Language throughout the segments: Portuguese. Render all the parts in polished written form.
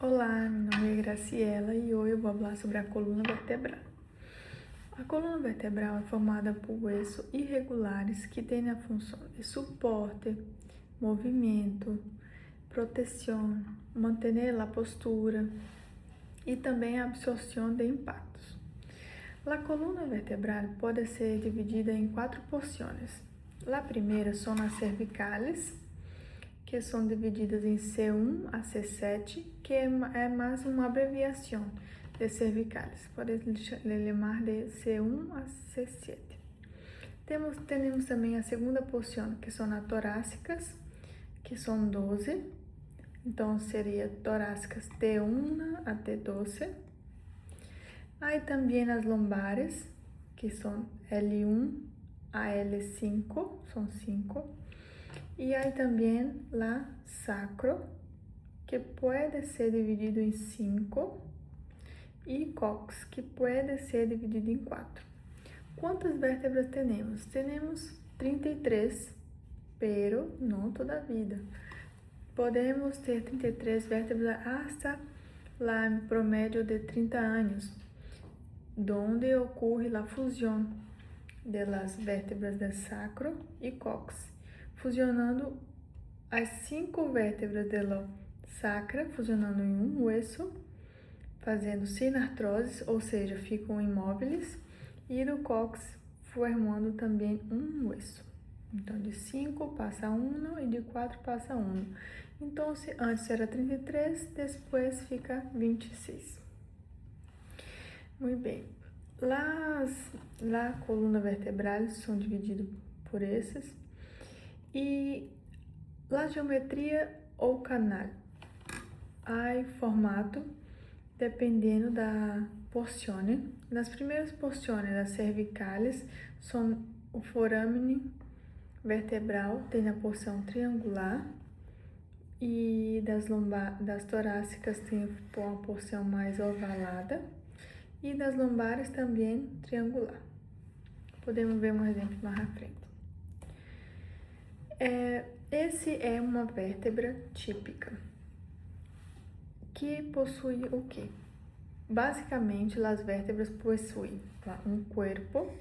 Olá, meu nome é Graciela e hoje eu vou falar sobre a coluna vertebral. A coluna vertebral é formada por ossos irregulares que têm a função de suporte, movimento, proteção, manter a postura e também a absorção de impactos. A coluna vertebral pode ser dividida em 4 porções. A primeira são as cervicales, que são divididas em C1 a C7, que é mais uma abreviação de cervicales. Podemos chamar de C1 a C7. Temos também a segunda porção, que são as torácicas, que são 12. Então, seria torácicas T1 a T12. Aí também as lombares, que são L1 a L5, são 5. E aí também lá sacro, que pode ser dividido em 5, e cox, que pode ser dividido em 4. Quantas vértebras temos? Temos 33, pero não toda a vida. Podemos ter 33 vértebras hasta lá em promédio de 30 anos, donde ocorre a fusão das vértebras do sacro e cox, fusionando as 5 vértebras da sacra, fusionando em um osso, fazendo sinartrose, ou seja, ficam imóveis, e do cox formando também um osso. Então, de 5 passa 1 e de 4 passa 1. Então, antes era 33, depois fica 26. Muito bem. A coluna vertebral são divididas por esses. E a geometria ou canal. Há formato dependendo da porção. Nas primeiras porções das cervicales são o foramen vertebral, tem a porção triangular, e das torácicas tem uma porção mais ovalada, e das lombares também triangular. Podemos ver um exemplo mais à frente. Esse é uma vértebra típica, que possui o quê? Basicamente, as vértebras possuem um corpo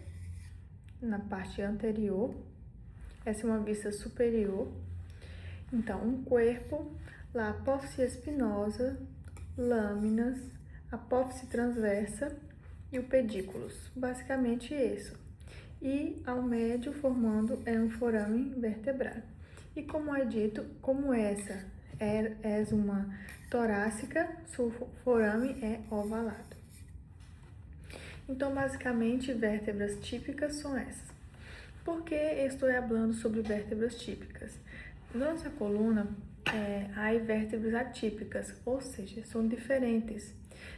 na parte anterior. Essa é uma vista superior. Então, um corpo, a apófise espinosa, lâminas, apófise transversa e o pedículos. Basicamente isso. E ao médio formando um foramen vertebral. E como é dito, como essa é uma torácica, seu foramen é ovalado. Então, basicamente, vértebras típicas são essas. Por que estou falando sobre vértebras típicas? Nossa coluna há vértebras atípicas, ou seja, são diferentes.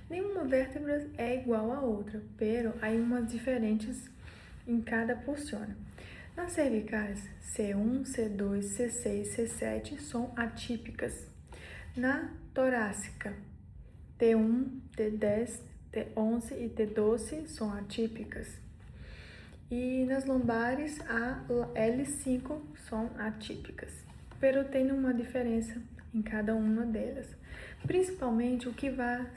Nenhuma vértebra é igual à outra, pero há umas diferentes em cada porção. Nas cervicais, C1, C2, C6, C7 são atípicas. Na torácica, T1, T10, T11 e T12 são atípicas. E nas lombares, a L5 são atípicas. Pero tem uma diferença em cada uma delas. Principalmente o que vai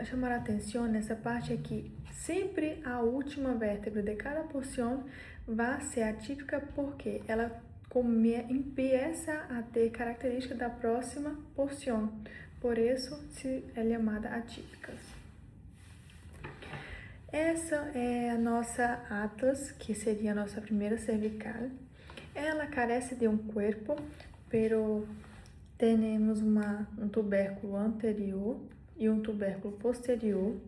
chamar a atenção nessa parte é que sempre a última vértebra de cada porção vai ser atípica, porque ela empieza a ter característica da próxima porção. Por isso, é chamada atípicas. Essa é a nossa atlas, que seria a nossa primeira cervical. Ela carece de um corpo, pero temos um tubérculo anterior e um tubérculo posterior.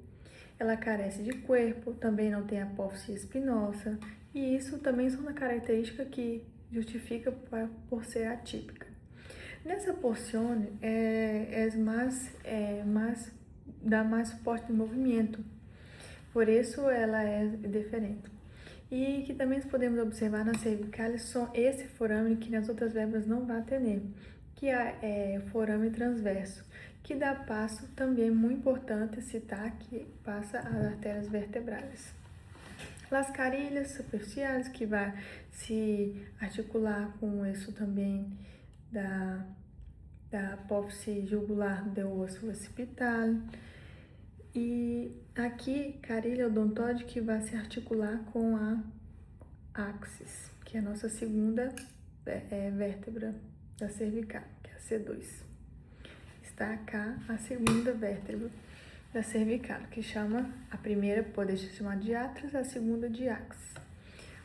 Ela carece de corpo, também não tem apófise espinosa, e isso também são uma característica que justifica por ser atípica. Nessa porção dá mais suporte de movimento, por isso ela é diferente. E que também podemos observar nas cervicales são esse foramen que nas outras vértebras não vai ter, que é o foramen transverso, que dá passo, também muito importante citar, que passa as artérias vertebrais. As carilhas superficiais, que vai se articular com isso também da apófise jugular do osso occipital. E aqui, carília odontoide, que vai se articular com a axis, que é a nossa segunda vértebra da cervical, que é a C2. Está cá a segunda vértebra da cervical, que chama, a primeira pode ser chamada de atlas, a segunda de axis.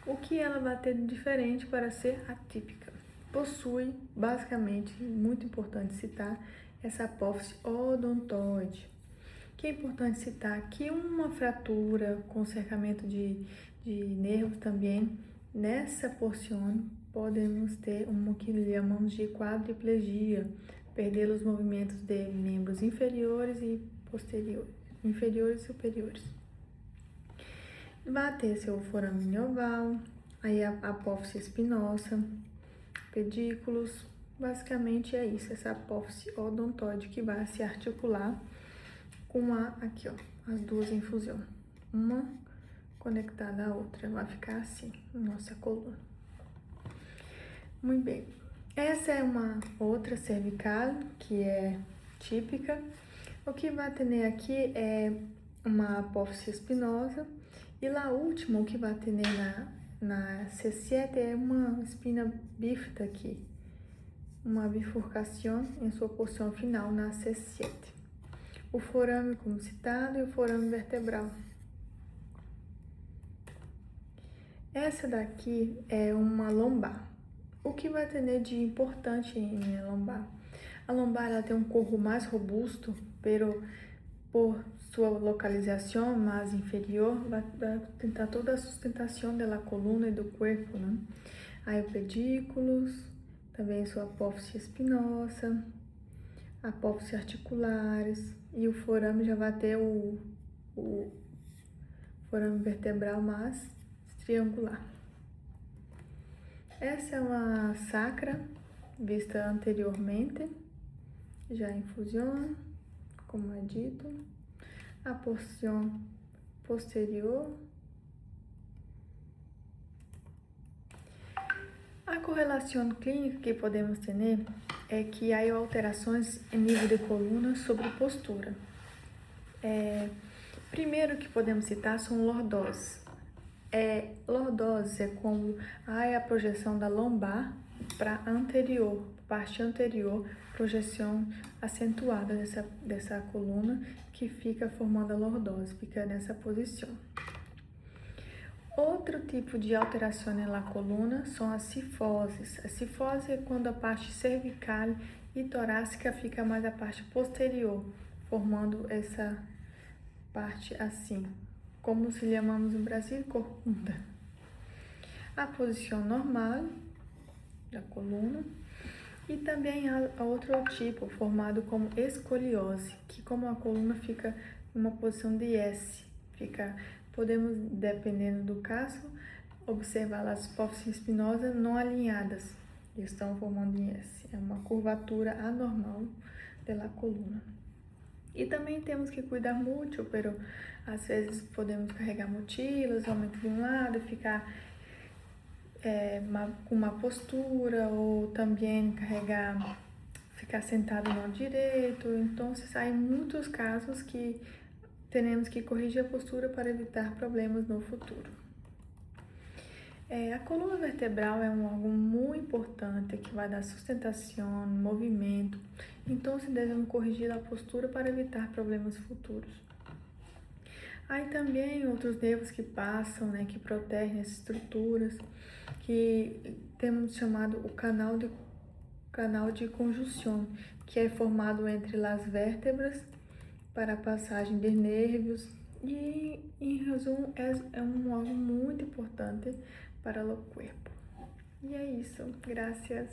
O que ela vai ter de diferente para ser atípica? Possui, basicamente, muito importante citar, essa apófise odontoide. Que é importante citar que uma fratura com cercamento de nervos também, nessa porção, podemos ter uma que chamamos de quadriplegia, perder os movimentos de membros inferiores e posteriores, inferiores e superiores. Vai ter seu forame oval, aí a apófise espinosa, pedículos, basicamente é isso, essa apófise odontoide que vai se articular com aqui, ó, as duas em fusão, uma conectada à outra, vai ficar assim, nossa coluna. Muito bem, essa é uma outra cervical que é típica. O que vai ter aqui é uma apófise espinosa e lá último, o que vai ter na C7 é uma espina bífida aqui, uma bifurcação em sua porção final na C7. O forame, como citado, e o forame vertebral. Essa daqui é uma lombar. O que vai ter de importante em lombar? A lombar ela tem um corpo mais robusto, pero por sua localização mais inferior, vai tentar toda a sustentação da coluna e do corpo, né? Aí o pedículos, também sua apófise espinosa, apófise articulares, e o forame já vai ter o forame vertebral mais triangular. Essa é uma sacra vista anteriormente, já em fusão, como é dito. A porção posterior. A correlação clínica que podemos ter é que há alterações em nível de coluna sobre postura. Primeiro que podemos citar são lordoses. Lordose é como há a projeção da lombar para anterior, parte anterior, projeção acentuada dessa coluna que fica formando a lordose, fica nessa posição. Outro tipo de alteração na coluna são as cifoses. A cifose é quando a parte cervical e torácica fica mais a parte posterior, formando essa parte assim, como se chamamos no Brasil, corcunda. A posição normal da coluna e também há outro tipo formado como escoliose, que como a coluna fica em uma posição de S, podemos, dependendo do caso, observar as apófises espinosas não alinhadas, que estão formando em S. É uma curvatura anormal da coluna. E também temos que cuidar muito, pero às vezes podemos carregar mochilas, aumento de um lado, ficar com uma postura, ou também ficar sentado no direito. Então, há muitos casos que temos que corrigir a postura para evitar problemas no futuro. A coluna vertebral é um órgão muito importante que vai dar sustentação, movimento. Então, devemos corrigir a postura para evitar problemas futuros. Há também outros nervos que passam, que protegem as estruturas, que temos chamado o canal de conjunção, que é formado entre as vértebras para a passagem de nervos e, em resumo, é um órgão muito importante para o corpo. E é isso. Graças.